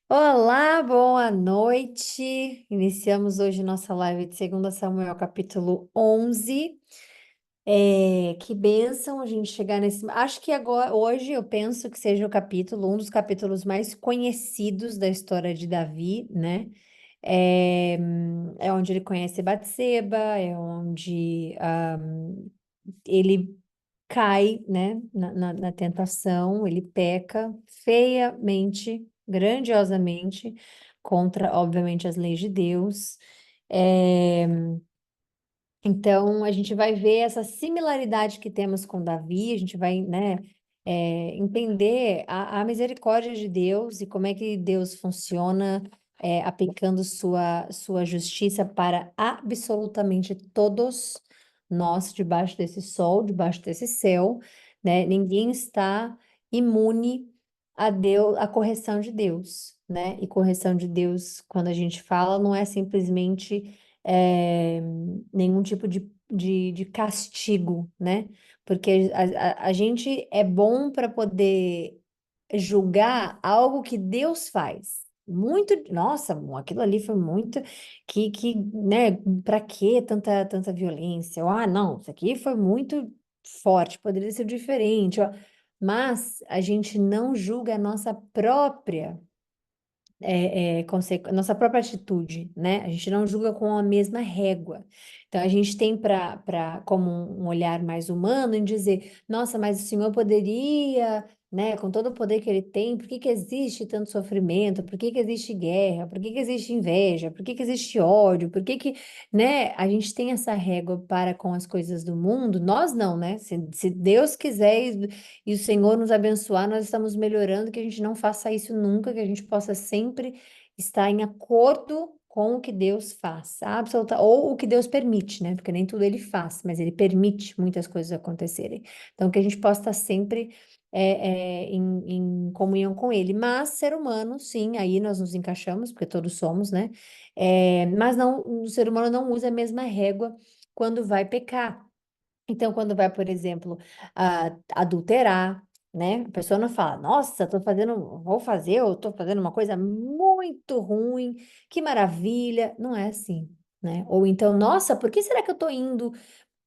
Olá, boa noite. Iniciamos hoje nossa live de 2 Samuel, capítulo 11. Que bênção a gente chegar nesse. Acho que agora, hoje eu penso que seja um dos capítulos mais conhecidos da história de Davi, né? É onde ele conhece Batseba, é onde ele cai, né, na tentação, ele peca feiamente, grandiosamente, contra, obviamente, as leis de Deus. É, então, a gente vai ver essa similaridade que temos com Davi, a gente vai, né, entender a misericórdia de Deus e como é que Deus funciona, aplicando sua justiça para absolutamente todos nós debaixo desse sol, debaixo desse céu, né? Ninguém está imune a Deus, à correção de Deus, né? E correção de Deus, quando a gente fala, não é simplesmente nenhum tipo de castigo, né? Porque a gente é bom para poder julgar algo que Deus faz. Muito, nossa, aquilo ali foi muito, né, para que tanta violência? Ah, não, isso aqui foi muito forte, poderia ser diferente, ó. Mas a gente não julga a nossa própria nossa própria atitude, né? A gente não julga com a mesma régua. Então, a gente tem como um olhar mais humano em dizer, nossa, mas o Senhor poderia, né, com todo o poder que ele tem, por que que existe tanto sofrimento? Por que que existe guerra? Por que que existe inveja? Por que que existe ódio? Por que que, né, a gente tem essa régua para com as coisas do mundo? Nós não, né? Se Deus quiser e o Senhor nos abençoar, nós estamos melhorando, que a gente não faça isso nunca, que a gente possa sempre estar em acordo com o que Deus faz, ou o que Deus permite, né? Porque nem tudo ele faz, mas ele permite muitas coisas acontecerem. Então, que a gente possa estar sempre em comunhão com ele. Mas, ser humano, sim, aí nós nos encaixamos, porque todos somos, né? Mas não, o ser humano não usa a mesma régua quando vai pecar. Então, quando vai, por exemplo, adulterar, né? A pessoa não fala, nossa, eu tô fazendo uma coisa muito ruim, que maravilha. Não é assim, né? Ou então, nossa, por que será que eu tô indo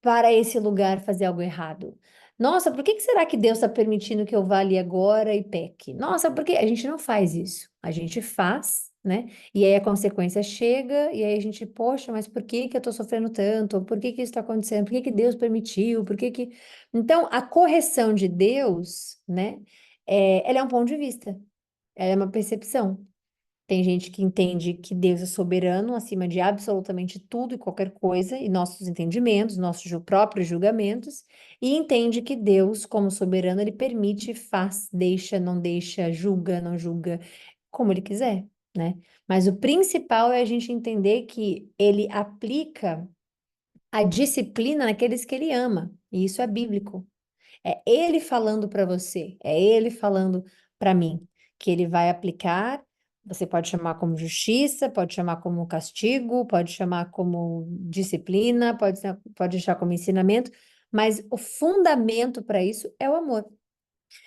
para esse lugar fazer algo errado? Nossa, por que que será que Deus está permitindo que eu vá ali agora e peque? Nossa, porque a gente não faz isso. A gente faz, né? E aí a consequência chega, e aí a gente, poxa, mas por que que eu estou sofrendo tanto? Por que que isso está acontecendo? Por que que Deus permitiu? Por que que... Então, a correção de Deus, né? Ela é um ponto de vista, ela é uma percepção. Tem gente que entende que Deus é soberano acima de absolutamente tudo e qualquer coisa, e nossos entendimentos, nossos próprios julgamentos, e entende que Deus, como soberano, ele permite, faz, deixa, não deixa, julga, não julga, como ele quiser, né? Mas o principal é a gente entender que ele aplica a disciplina naqueles que ele ama, e isso é bíblico. É ele falando para você, é ele falando para mim, que ele vai aplicar. Você pode chamar como justiça, pode chamar como castigo, pode chamar como disciplina, pode deixar como ensinamento, mas o fundamento para isso é o amor.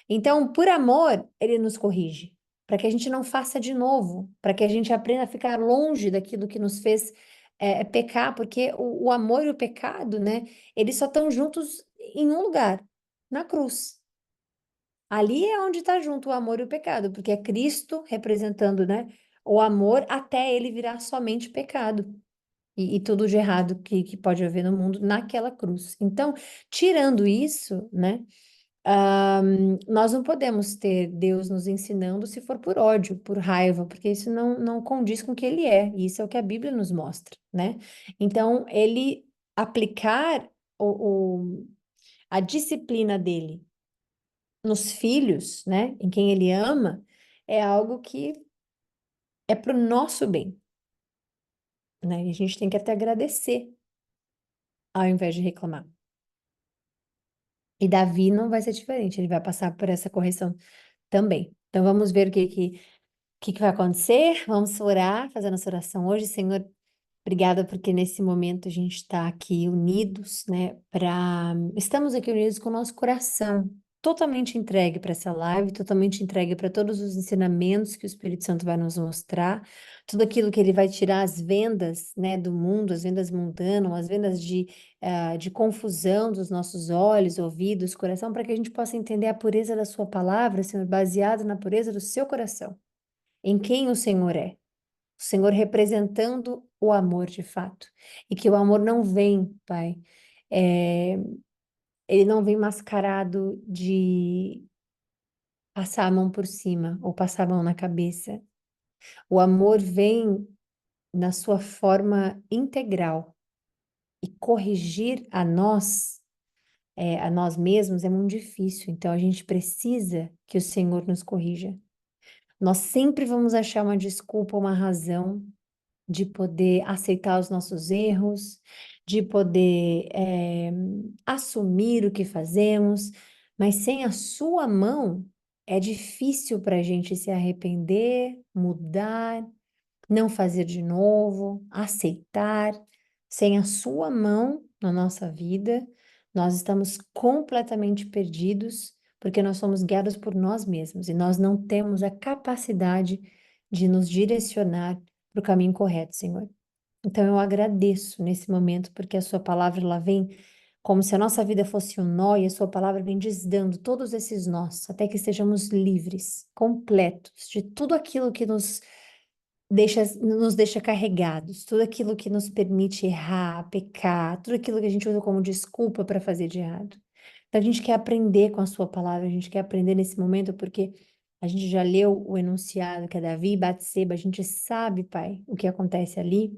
Então, por amor, ele nos corrige, para que a gente não faça de novo, para que a gente aprenda a ficar longe daquilo que nos fez pecar, porque o amor e o pecado, né, eles só estão juntos em um lugar, na cruz. Ali é onde está junto o amor e o pecado, porque é Cristo representando, né, o amor até ele virar somente pecado. E tudo de errado que pode haver no mundo naquela cruz. Então, tirando isso, né? Nós não podemos ter Deus nos ensinando se for por ódio, por raiva, porque isso não condiz com o que ele é, e isso é o que a Bíblia nos mostra, né? Então, ele aplicar a disciplina dele nos filhos, né, em quem ele ama, é algo que é para o nosso bem, né? E a gente tem que até agradecer ao invés de reclamar. E Davi não vai ser diferente, ele vai passar por essa correção também. Então, vamos ver o que vai acontecer? Vamos orar, fazendo essa oração hoje. Senhor, obrigada porque nesse momento a gente está aqui unidos, né? Estamos aqui unidos com o nosso coração. totalmente entregue para essa live, totalmente entregue para todos os ensinamentos que o Espírito Santo vai nos mostrar, tudo aquilo que ele vai tirar as vendas, né, do mundo, as vendas mundanas, as vendas de confusão dos nossos olhos, ouvidos, coração, para que a gente possa entender a pureza da sua palavra, Senhor, baseado na pureza do seu coração, em quem o Senhor é. O Senhor representando o amor de fato. E que o amor não vem, Pai, é, ele não vem mascarado de passar a mão por cima ou passar a mão na cabeça. O amor vem na sua forma integral e corrigir a nós mesmos é muito difícil. Então a gente precisa que o Senhor nos corrija. Nós sempre vamos achar uma desculpa, uma razão de poder aceitar os nossos erros, de poder assumir o que fazemos, mas sem a sua mão é difícil para a gente se arrepender, mudar, não fazer de novo, aceitar. Sem a sua mão na nossa vida, nós estamos completamente perdidos, porque nós somos guiados por nós mesmos e nós não temos a capacidade de nos direcionar para o caminho correto, Senhor. Então eu agradeço nesse momento, porque a sua palavra ela vem como se a nossa vida fosse um nó e a sua palavra vem desdando todos esses nós, até que estejamos livres, completos de tudo aquilo que nos deixa carregados, tudo aquilo que nos permite errar, pecar, tudo aquilo que a gente usa como desculpa para fazer de errado. Então a gente quer aprender com a sua palavra, a gente quer aprender nesse momento porque a gente já leu o enunciado que é Davi e Batseba, a gente sabe, Pai, o que acontece ali,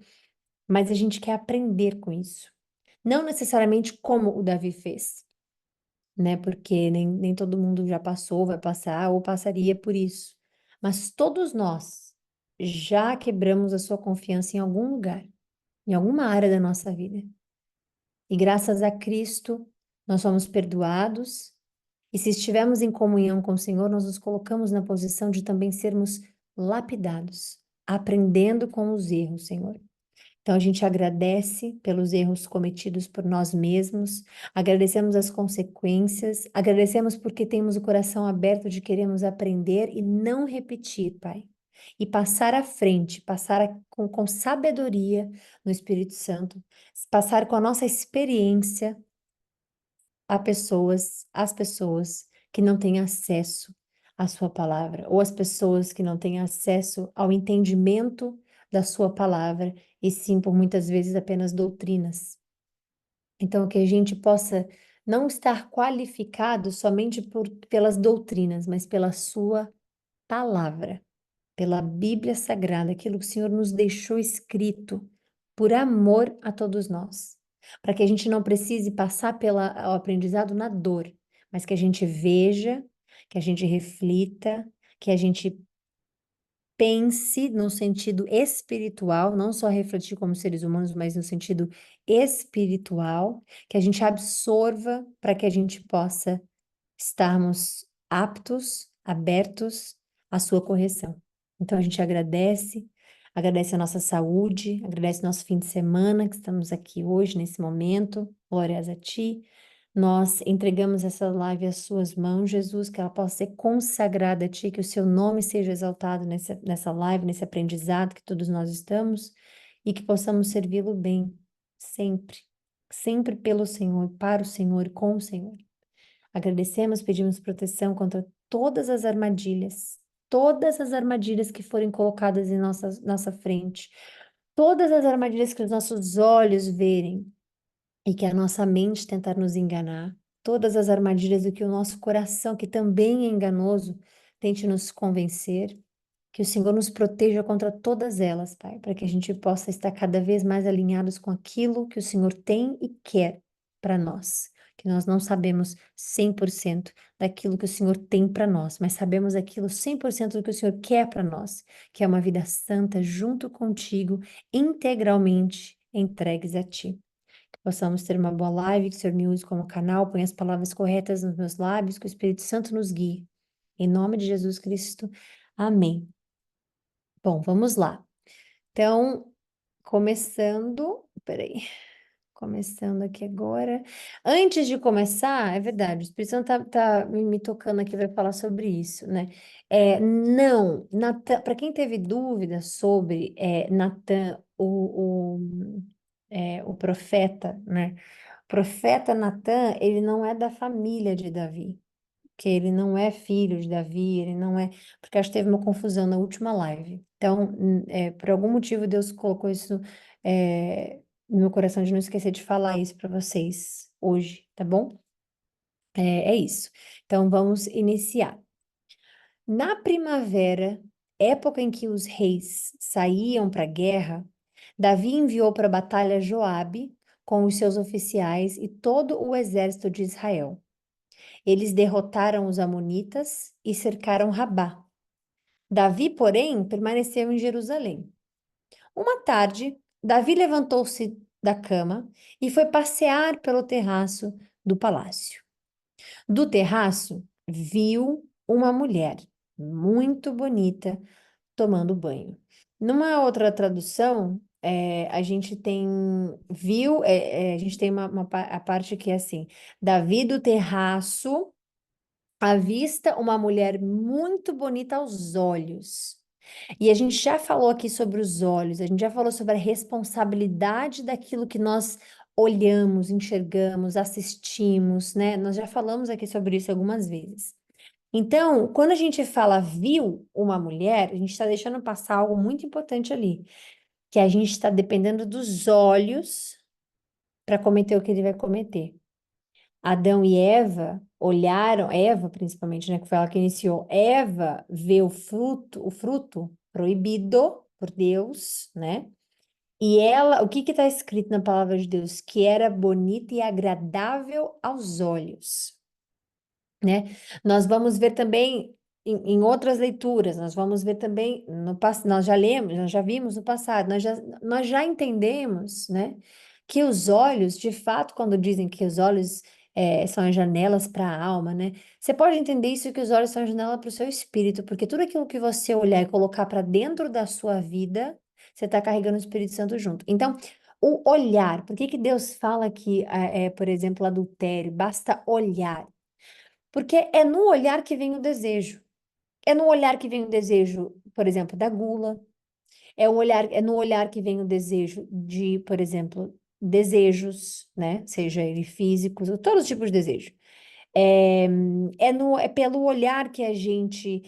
mas a gente quer aprender com isso. Não necessariamente como o Davi fez, né? Porque nem todo mundo já passou, vai passar ou passaria por isso. Mas todos nós já quebramos a sua confiança em algum lugar, em alguma área da nossa vida. E graças a Cristo, nós somos perdoados. E se estivermos em comunhão com o Senhor, nós nos colocamos na posição de também sermos lapidados, aprendendo com os erros, Senhor. Então, a gente agradece pelos erros cometidos por nós mesmos, agradecemos as consequências, agradecemos porque temos o coração aberto de queremos aprender e não repetir, Pai. E passar à frente, com sabedoria no Espírito Santo, passar com a nossa experiência às pessoas que não têm acesso à sua palavra, ou às pessoas que não têm acesso ao entendimento da sua palavra, e sim por muitas vezes apenas doutrinas. Então, que a gente possa não estar qualificado somente pelas doutrinas, mas pela sua palavra, pela Bíblia Sagrada, aquilo que o Senhor nos deixou escrito, por amor a todos nós, para que a gente não precise passar pelo aprendizado na dor, mas que a gente veja, que a gente reflita, que a gente pense no sentido espiritual, não só refletir como seres humanos, mas no sentido espiritual, que a gente absorva para que a gente possa estarmos aptos, abertos à sua correção. Então a gente agradece a nossa saúde, agradece o nosso fim de semana que estamos aqui hoje, nesse momento. Glórias a Ti. Nós entregamos essa live às Suas mãos, Jesus, que ela possa ser consagrada a Ti, que o Seu nome seja exaltado nessa live, nesse aprendizado que todos nós estamos, e que possamos servi-lo bem, sempre, sempre pelo Senhor, para o Senhor, com o Senhor. Agradecemos, pedimos proteção contra todas as armadilhas que forem colocadas em nossa frente, todas as armadilhas que os nossos olhos verem e que a nossa mente tentar nos enganar, todas as armadilhas do que o nosso coração, que também é enganoso, tente nos convencer. Que o Senhor nos proteja contra todas elas, Pai, para que a gente possa estar cada vez mais alinhados com aquilo que o Senhor tem e quer para nós. Que nós não sabemos 100% daquilo que o Senhor tem para nós, mas sabemos aquilo 100% do que o Senhor quer para nós, que é uma vida santa junto contigo, integralmente entregues a Ti. Que possamos ter uma boa live, que o Senhor me use como canal, ponha as palavras corretas nos meus lábios, que o Espírito Santo nos guie. Em nome de Jesus Cristo. Amém. Bom, vamos lá. Então, começando, peraí, começando aqui agora. Antes de começar, é verdade, o Espírito Santo tá me tocando aqui, vai falar sobre isso, né? Não, Natan, para quem teve dúvida sobre Natan, o profeta, né? O profeta Natan, ele não é da família de Davi, que ele não é filho de Davi, ele não é, porque acho que teve uma confusão na última live. Então, por algum motivo, Deus colocou isso no meu coração de não esquecer de falar isso para vocês hoje, tá bom? É isso. Então, vamos iniciar. Na primavera, época em que os reis saíam para a guerra, Davi enviou para a batalha Joabe com os seus oficiais e todo o exército de Israel. Eles derrotaram os amonitas e cercaram Rabá. Davi, porém, permaneceu em Jerusalém. Uma tarde, Davi levantou-se da cama e foi passear pelo terraço do palácio. Do terraço, viu uma mulher muito bonita tomando banho. Numa outra tradução, a gente tem a gente tem a parte que é assim: Davi do terraço avista uma mulher muito bonita aos olhos. E a gente já falou aqui sobre os olhos, a gente já falou sobre a responsabilidade daquilo que nós olhamos, enxergamos, assistimos, né? Nós já falamos aqui sobre isso algumas vezes. Então, quando a gente fala viu uma mulher, a gente está deixando passar algo muito importante ali, que a gente está dependendo dos olhos para cometer o que ele vai cometer. Adão e Eva olharam, Eva principalmente, né, que foi ela que iniciou. Eva vê o fruto proibido por Deus, né? E ela, o que que está escrito na palavra de Deus? Que era bonita e agradável aos olhos, né? Nós vamos ver também em outras leituras, nós vamos ver também no passado, nós já lemos, nós já vimos no passado, nós já entendemos, né? Que os olhos, de fato, quando dizem que os olhos são as janelas para a alma, né? Você pode entender isso que os olhos são a janela para o seu espírito, porque tudo aquilo que você olhar e colocar para dentro da sua vida, você está carregando o Espírito Santo junto. Então, o olhar, por que que Deus fala que, por exemplo, adultério, basta olhar? Porque é no olhar que vem o desejo. É no olhar que vem o desejo, por exemplo, da gula. É no olhar que vem o desejo de, por exemplo, desejos, né? Seja ele físicos, ou todos os tipos de desejo. É, é pelo olhar que a gente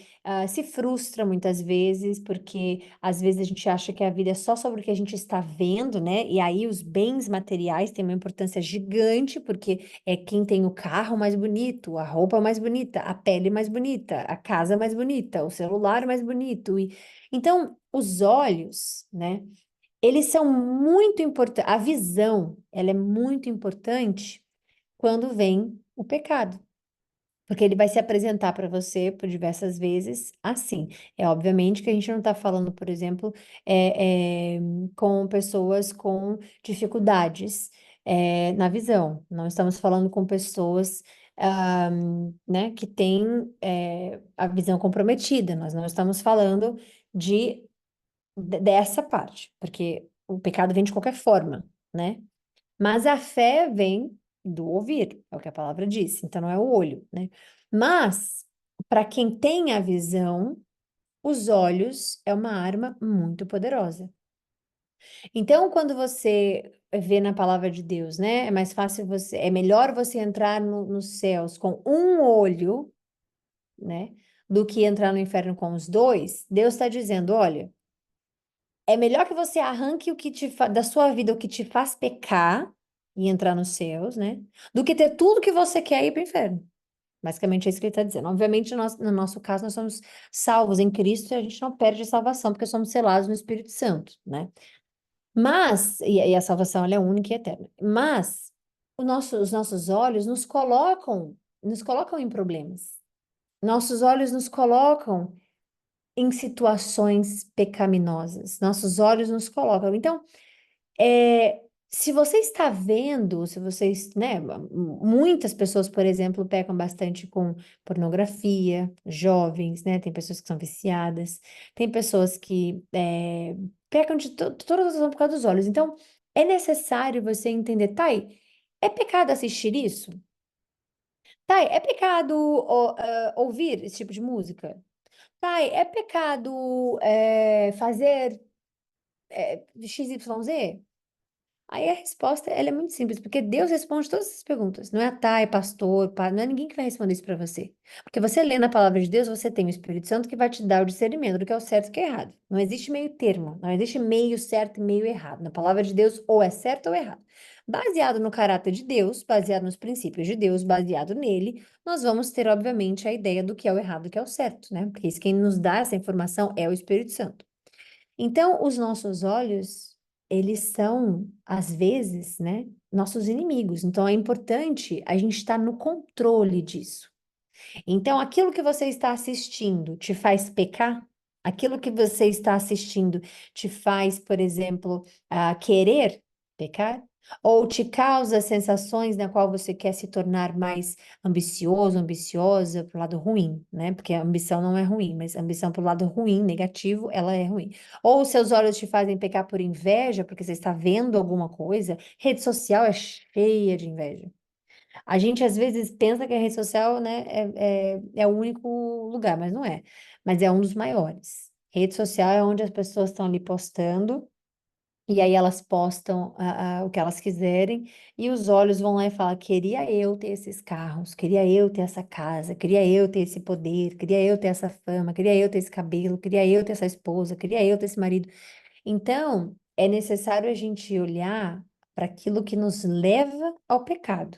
se frustra muitas vezes, porque às vezes a gente acha que a vida é só sobre o que a gente está vendo, né? E aí os bens materiais têm uma importância gigante, porque é quem tem o carro mais bonito, a roupa mais bonita, a pele mais bonita, a casa mais bonita, o celular mais bonito. Então, os olhos, né? Eles são muito importantes. A visão, ela é muito importante quando vem o pecado. Porque ele vai se apresentar para você por diversas vezes assim. É obviamente que a gente não está falando, por exemplo, com pessoas com dificuldades na visão. Não estamos falando com pessoas né, que têm a visão comprometida. Nós não estamos falando dessa parte, porque o pecado vem de qualquer forma, né? Mas a fé vem do ouvir, é o que a palavra diz, então não é o olho, né? Mas, para quem tem a visão, os olhos é uma arma muito poderosa. Então, quando você vê na palavra de Deus, né? É mais fácil você, é melhor você entrar nos céus com um olho, né? Do que entrar no inferno com os dois. Deus está dizendo, olha, é melhor que você arranque da sua vida o que te faz pecar e entrar nos céus, né? Do que ter tudo que você quer e ir para o inferno. Basicamente é isso que ele está dizendo. Obviamente, no nosso caso, nós somos salvos em Cristo e a gente não perde a salvação, porque somos selados no Espírito Santo, né? Mas, e a salvação ela é única e eterna. Mas os nossos olhos nos colocam em problemas. Nossos olhos nos colocam em situações pecaminosas. Nossos olhos nos colocam. Então, se você está vendo, se vocês, né, muitas pessoas, por exemplo, pecam bastante com pornografia, jovens, né, tem pessoas que são viciadas, tem pessoas que pecam de todas as razões por causa dos olhos. Então, É necessário você entender, Thay, é pecado assistir isso? Thay, é pecado ouvir esse tipo de música? Thay, é pecado fazer XYZ? Aí a resposta, ela é muito simples, porque Deus responde todas essas perguntas. Não é a Thay, pastor, não é ninguém que vai responder isso para você. Porque você lê na palavra de Deus, você tem o Espírito Santo que vai te dar o discernimento do que é o certo e o que é errado. Não existe meio termo, não existe meio certo e meio errado. Na palavra de Deus, ou é certo ou é errado. Baseado no caráter de Deus, baseado nos princípios de Deus, baseado nele, nós vamos ter, obviamente, a ideia do que é o errado e do que é o certo, né? Porque isso, quem nos dá essa informação é o Espírito Santo. Então, os nossos olhos, eles são, às vezes, né, nossos inimigos. Então, é importante a gente estar no controle disso. Então, aquilo que você está assistindo te faz pecar? Aquilo que você está assistindo te faz, por exemplo, querer pecar? Ou te causa sensações na qual você quer se tornar mais ambicioso, ambiciosa para o lado ruim, né? Porque a ambição não é ruim, mas a ambição para o lado ruim, negativo, ela é ruim. Ou os seus olhos te fazem pecar por inveja, porque você está vendo alguma coisa. Rede social é cheia de inveja. A gente às vezes pensa que a rede social, né, é o único lugar, mas não é. Mas é um dos maiores. Rede social é onde as pessoas estão ali postando, e aí elas postam o que elas quiserem, e os olhos vão lá e falam: queria eu ter esses carros, queria eu ter essa casa, queria eu ter esse poder, queria eu ter essa fama, queria eu ter esse cabelo, queria eu ter essa esposa, queria eu ter esse marido. Então, é necessário a gente olhar para aquilo que nos leva ao pecado,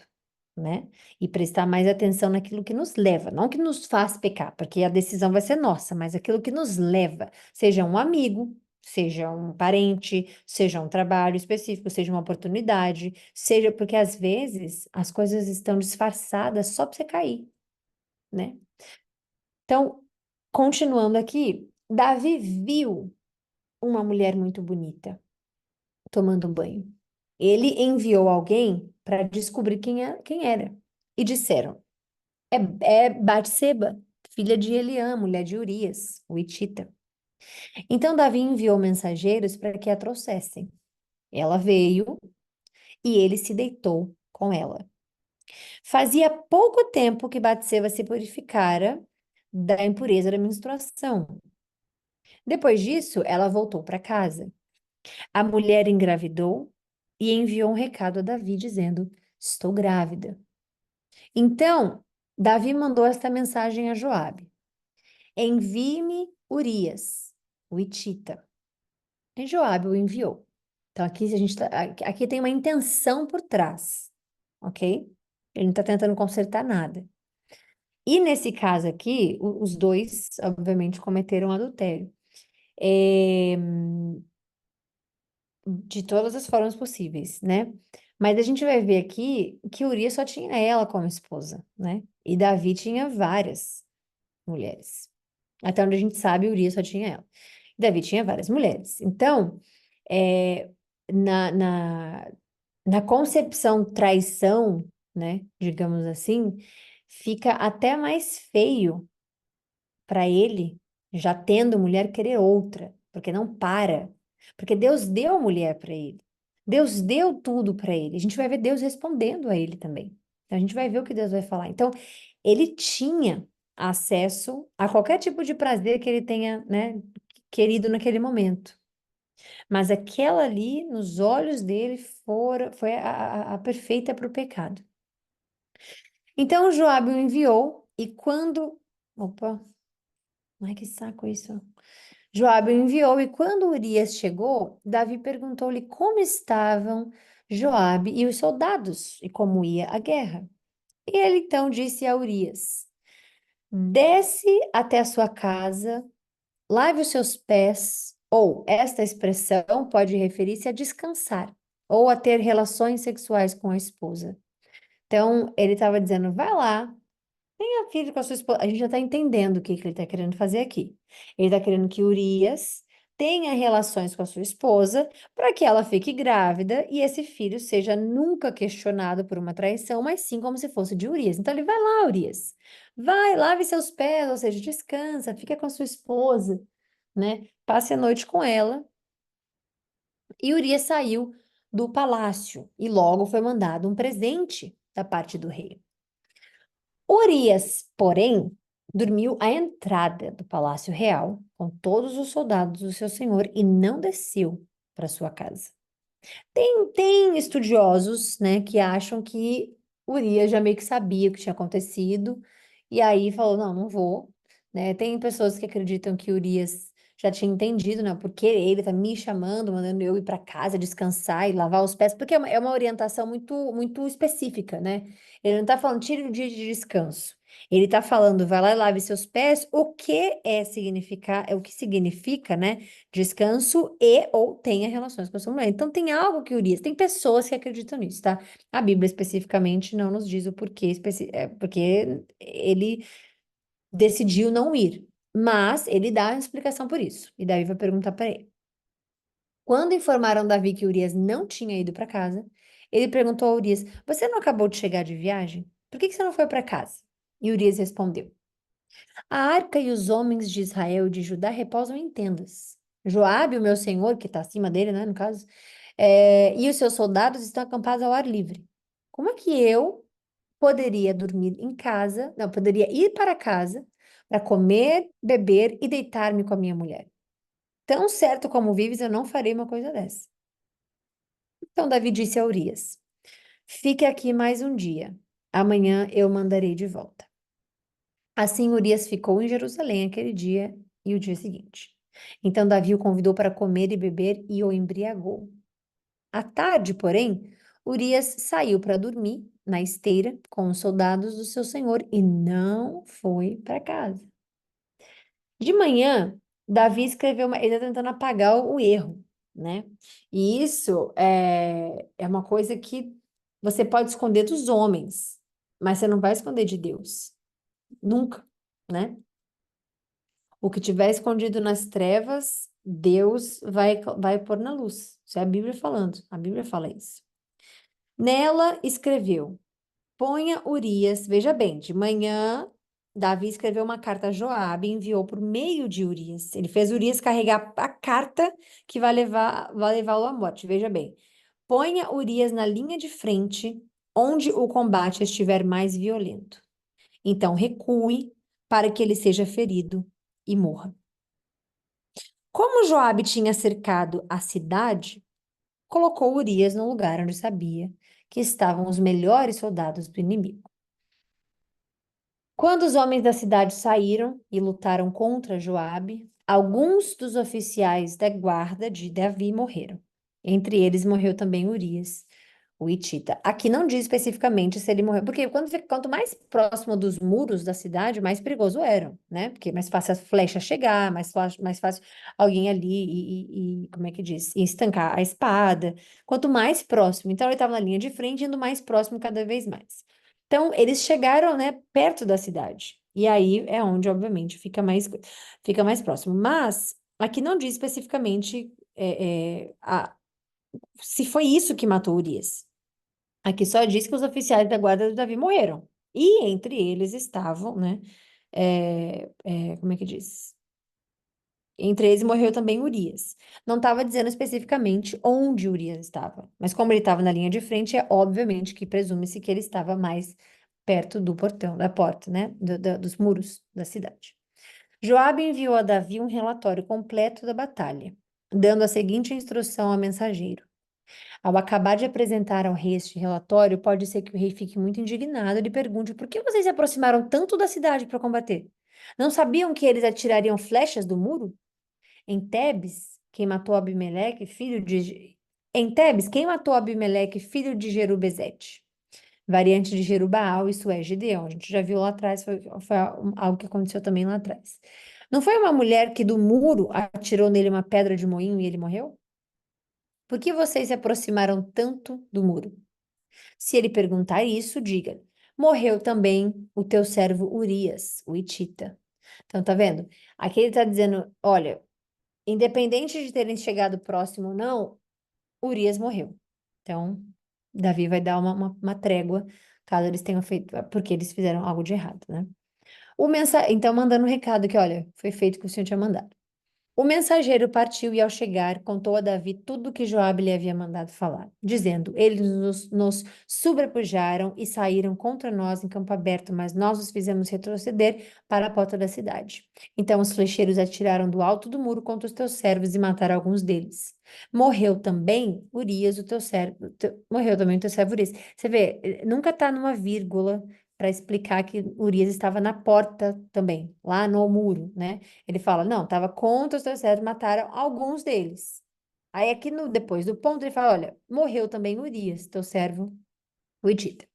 né? E prestar mais atenção naquilo que nos leva, não que nos faz pecar, porque a decisão vai ser nossa, mas aquilo que nos leva, seja um amigo, seja um parente, seja um trabalho específico, seja uma oportunidade, seja porque às vezes as coisas estão disfarçadas só para você cair, né? Então, continuando aqui, Davi viu uma mulher muito bonita tomando banho. Ele enviou alguém para descobrir quem era. E disseram: é Batseba, filha de Eliã, mulher de Urias, o Hitita. Então Davi enviou mensageiros para que a trouxessem. Ela veio e ele se deitou com ela. Fazia pouco tempo que Batseba se purificara da impureza da menstruação. Depois disso, ela voltou para casa. A mulher engravidou e enviou um recado a Davi dizendo: estou grávida. Então, Davi mandou esta mensagem a Joabe: envie-me Urias, o Hitita. E Joabe o enviou. Então, aqui tem uma intenção por trás, ok? Ele não está tentando consertar nada. E nesse caso aqui, os dois, obviamente, cometeram adultério. É, de todas as formas possíveis, né? Mas a gente vai ver aqui que Urias só tinha ela como esposa, né? E Davi tinha várias mulheres. Até onde a gente sabe, Urias só tinha ela. Davi tinha várias mulheres. Então, é, na, na, na concepção traição, né? Digamos assim, fica até mais feio para ele, já tendo mulher, querer outra, porque não para. Porque Deus deu a mulher para ele. Deus deu tudo para ele. A gente vai ver Deus respondendo a ele também. Então, a gente vai ver o que Deus vai falar. Então, ele tinha acesso a qualquer tipo de prazer que ele tenha, né, querido naquele momento. Mas aquela ali, nos olhos dele, foi a perfeita para o pecado. Então, Joabe o enviou, e quando. Opa, ai que saco isso. Joabe o enviou, e quando Urias chegou, Davi perguntou-lhe como estavam Joabe e os soldados, e como ia a guerra. E ele então disse a Urias: desce até a sua casa, lave os seus pés, ou esta expressão pode referir-se a descansar, ou a ter relações sexuais com a esposa. Então, ele estava dizendo: vai lá, tenha filho com a sua esposa. A gente já está entendendo o que que ele está querendo fazer aqui. Ele está querendo que Urias tenha relações com a sua esposa para que ela fique grávida e esse filho seja nunca questionado por uma traição, mas sim como se fosse de Urias. Então ele vai lá, Urias. Vai, lave seus pés, ou seja, descansa, fica com a sua esposa, né? Passe a noite com ela. E Urias saiu do palácio, e logo foi mandado um presente da parte do rei. Urias, porém, dormiu à entrada do palácio real com todos os soldados do seu senhor e não desceu para sua casa. Tem estudiosos, né, que acham que Urias já meio que sabia o que tinha acontecido e aí falou, não, não vou, né? Tem pessoas que acreditam que Urias já tinha entendido, né? Porque ele tá me chamando, mandando eu ir para casa descansar e lavar os pés, porque é uma orientação muito específica, né? Ele não tá falando tire o dia de descanso. Ele tá falando, vai lá e lave seus pés, o que é o que significa, né? Descanso e ou tenha relações com a sua mulher. Então tem algo que Urias, tem pessoas que acreditam nisso, tá? A Bíblia especificamente não nos diz o porquê, porque ele decidiu não ir, mas ele dá uma explicação por isso. E Davi vai perguntar para ele. Quando informaram Davi que Urias não tinha ido para casa, ele perguntou a Urias: Você não acabou de chegar de viagem? Por que você não foi para casa? E Urias respondeu: A arca e os homens de Israel e de Judá repousam em tendas. Joabe, o meu senhor, que está acima dele, né, no caso, e os seus soldados estão acampados ao ar livre. Como é que eu poderia dormir em casa, não, poderia ir para casa para comer, beber e deitar-me com a minha mulher? Tão certo como vives, eu não farei uma coisa dessa. Então Davi disse a Urias: Fique aqui mais um dia. Amanhã eu mandarei de volta. Assim Urias ficou em Jerusalém aquele dia e o dia seguinte. Então Davi o convidou para comer e beber e o embriagou. À tarde, porém, Urias saiu para dormir na esteira com os soldados do seu senhor e não foi para casa. De manhã, Davi escreveu ele está tentando apagar o erro, né? E isso é uma coisa que você pode esconder dos homens, mas você não vai esconder de Deus. Nunca, né? O que tiver escondido nas trevas, Deus vai pôr na luz. Isso é a Bíblia falando. A Bíblia fala isso. Nela escreveu: Ponha Urias. Veja bem, de manhã, Davi escreveu uma carta a Joabe e enviou por meio de Urias. Ele fez Urias carregar a carta que vai levá-lo à morte. Veja bem. Ponha Urias na linha de frente, onde o combate estiver mais violento. Então recue para que ele seja ferido e morra. Como Joabe tinha cercado a cidade, colocou Urias no lugar onde sabia que estavam os melhores soldados do inimigo. Quando os homens da cidade saíram e lutaram contra Joabe, alguns dos oficiais da guarda de Davi morreram. Entre eles morreu também Urias, o Hitita. Aqui não diz especificamente se ele morreu, porque quanto mais próximo dos muros da cidade, mais perigoso eram, né? Porque mais fácil a flecha chegar, mais fácil alguém ali como é que diz? Estancar a espada. Quanto mais próximo. Então ele estava na linha de frente, indo mais próximo cada vez mais. Então, eles chegaram, né, perto da cidade. E aí é onde, obviamente, fica mais próximo. Mas aqui não diz especificamente se foi isso que matou Urias. Aqui só diz que os oficiais da guarda de Davi morreram. E entre eles estavam, né? Como é que diz? Entre eles morreu também Urias. Não estava dizendo especificamente onde Urias estava, mas como ele estava na linha de frente, é obviamente que presume-se que ele estava mais perto do portão, da porta, né? Dos muros da cidade. Joabe enviou a Davi um relatório completo da batalha, dando a seguinte instrução ao mensageiro. Ao acabar de apresentar ao rei este relatório, pode ser que o rei fique muito indignado e lhe pergunte por que vocês se aproximaram tanto da cidade para combater? Não sabiam que eles atirariam flechas do muro? Em Tebes, quem matou Abimeleque, filho de... Em Tebes, quem matou Abimeleque, filho de Jerubezete? Variante de Jerubaal, isso é Gideão. A gente já viu lá atrás, foi algo que aconteceu também lá atrás. Não foi uma mulher que do muro atirou nele uma pedra de moinho e ele morreu? Por que vocês se aproximaram tanto do muro? Se ele perguntar isso, diga: morreu também o teu servo Urias, o Hitita. Então, tá vendo? Aqui ele tá dizendo: olha, independente de terem chegado próximo ou não, Urias morreu. Então, Davi vai dar uma trégua, caso eles tenham feito, porque eles fizeram algo de errado, né? Então, mandando um recado que, olha, foi feito o que o Senhor tinha mandado. O mensageiro partiu e, ao chegar, contou a Davi tudo o que Joabe lhe havia mandado falar, dizendo: Eles nos sobrepujaram e saíram contra nós em campo aberto, mas nós os fizemos retroceder para a porta da cidade. Então os flecheiros atiraram do alto do muro contra os teus servos e mataram alguns deles. Morreu também Urias, o teu servo. Morreu também o teu servo Urias. Você vê, nunca está numa vírgula para explicar que Urias estava na porta também, lá no muro, né? Ele fala, não, estava contra os teus servos, mataram alguns deles. Aí aqui no, depois do ponto ele fala, olha, morreu também Urias, teu servo, o Hitita.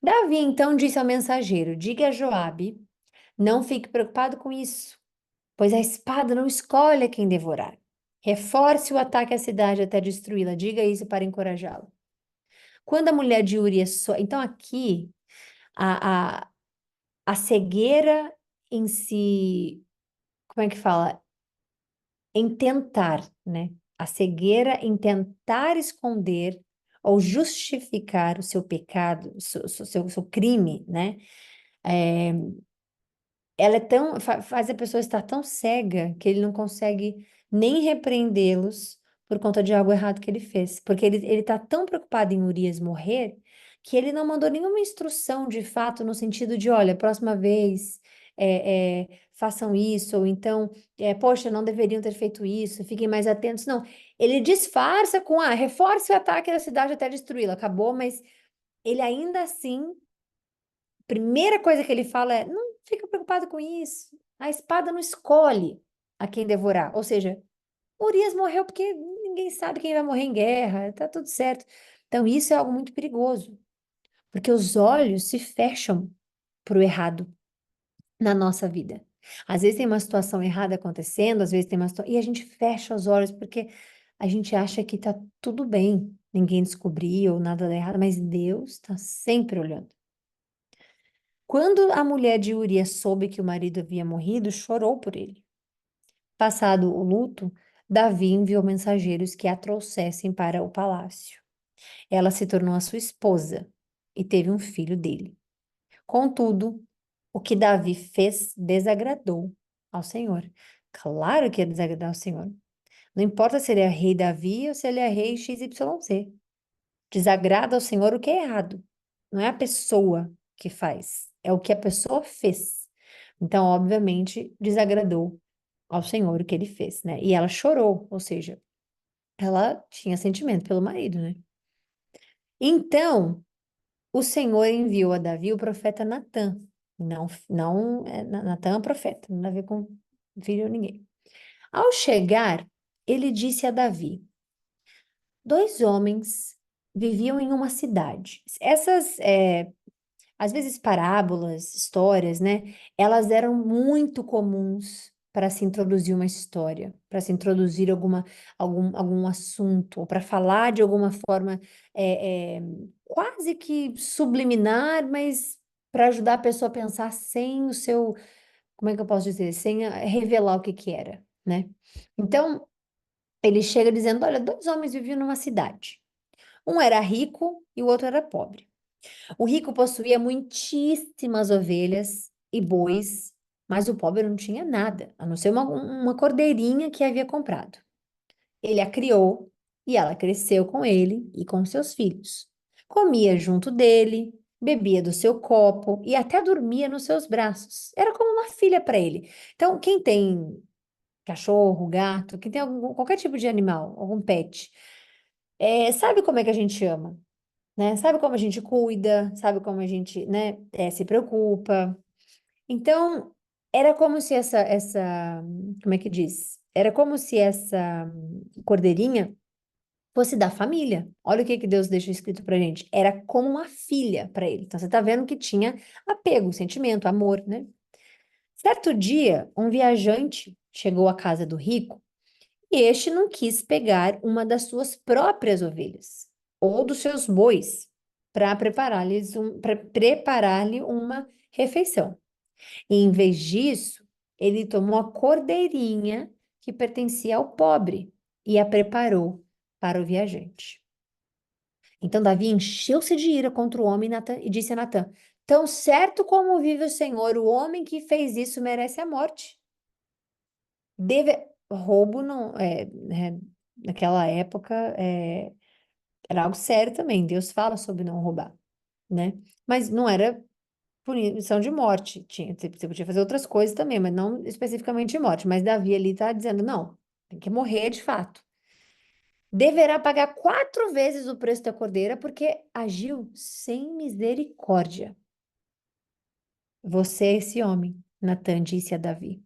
Davi então disse ao mensageiro, diga a Joabe, não fique preocupado com isso, pois a espada não escolhe a quem devorar. Reforce o ataque à cidade até destruí-la, diga isso para encorajá-lo. Quando a mulher de Urias... Então aqui, a, a cegueira em si, como é que fala? Em tentar, né? A cegueira em tentar esconder ou justificar o seu pecado, o seu crime, né? É, ela é tão, faz a pessoa estar tão cega que ele não consegue nem repreendê-los por conta de algo errado que ele fez. Porque ele tá tão preocupado em Urias morrer que ele não mandou nenhuma instrução de fato no sentido de, olha, próxima vez façam isso, ou então, poxa, não deveriam ter feito isso, fiquem mais atentos. Não, ele disfarça com, reforce o ataque da cidade até destruí-la. Acabou, mas ele ainda assim primeira coisa que ele fala é: não fica preocupado com isso. A espada não escolhe a quem devorar. Ou seja, Urias morreu porque ninguém sabe quem vai morrer em guerra, tá tudo certo. Então, isso é algo muito perigoso, porque os olhos se fecham para o errado na nossa vida. Às vezes tem uma situação errada acontecendo, às vezes tem uma situação. E a gente fecha os olhos porque a gente acha que tá tudo bem, ninguém descobriu, nada dá errado, mas Deus está sempre olhando. Quando a mulher de Urias soube que o marido havia morrido, chorou por ele. Passado o luto, Davi enviou mensageiros que a trouxessem para o palácio. Ela se tornou a sua esposa e teve um filho dele. Contudo, o que Davi fez desagradou ao Senhor. Claro que ia desagradar ao Senhor. Não importa se ele é rei Davi ou se ele é rei XYZ. Desagrada ao Senhor o que é errado. Não é a pessoa que faz, é o que a pessoa fez. Então, obviamente, desagradou ao Senhor o que ele fez, né? E ela chorou, ou seja, ela tinha sentimento pelo marido, né? Então, o Senhor enviou a Davi o profeta Natã. Natã é um profeta, não tem a ver com filho de ninguém. Ao chegar, ele disse a Davi: dois homens viviam em uma cidade. Às vezes parábolas, histórias, né? Elas eram muito comuns para se introduzir uma história, para se introduzir algum assunto, ou para falar de alguma forma quase que subliminar, mas para ajudar a pessoa a pensar sem o seu, como é que eu posso dizer? Sem revelar o que que era, né? Então, ele chega dizendo: olha, dois homens viviam numa cidade. Um era rico e o outro era pobre. O rico possuía muitíssimas ovelhas e bois, mas o pobre não tinha nada, a não ser uma cordeirinha que havia comprado. Ele a criou e ela cresceu com ele e com seus filhos. Comia junto dele, bebia do seu copo e até dormia nos seus braços. Era como uma filha para ele. Então, quem tem cachorro, gato, quem tem qualquer tipo de animal, algum pet, sabe como é que a gente ama? Né? Sabe como a gente cuida, sabe como a gente, né, se preocupa. Então, era como se como é que diz? Era como se essa cordeirinha fosse da família. Olha o que que Deus deixa escrito pra gente. Era como uma filha para ele. Então, você tá vendo que tinha apego, sentimento, amor, né? Certo dia, um viajante chegou à casa do rico e este não quis pegar uma das suas próprias ovelhas ou dos seus bois para preparar-lhe uma refeição. E, em vez disso, ele tomou a cordeirinha que pertencia ao pobre e a preparou para o viajante. Então Davi encheu-se de ira contra o homem e disse a Natã: tão certo como vive o Senhor, o homem que fez isso merece a morte. roubo não naquela época era algo sério também. Deus fala sobre não roubar, né? Mas não era punição de morte. Você podia fazer outras coisas também, mas não especificamente de morte. Mas Davi ali está dizendo, não, tem que morrer de fato. Deverá pagar 4 vezes o preço da cordeira, porque agiu sem misericórdia. Você é esse homem, Natã disse a Davi.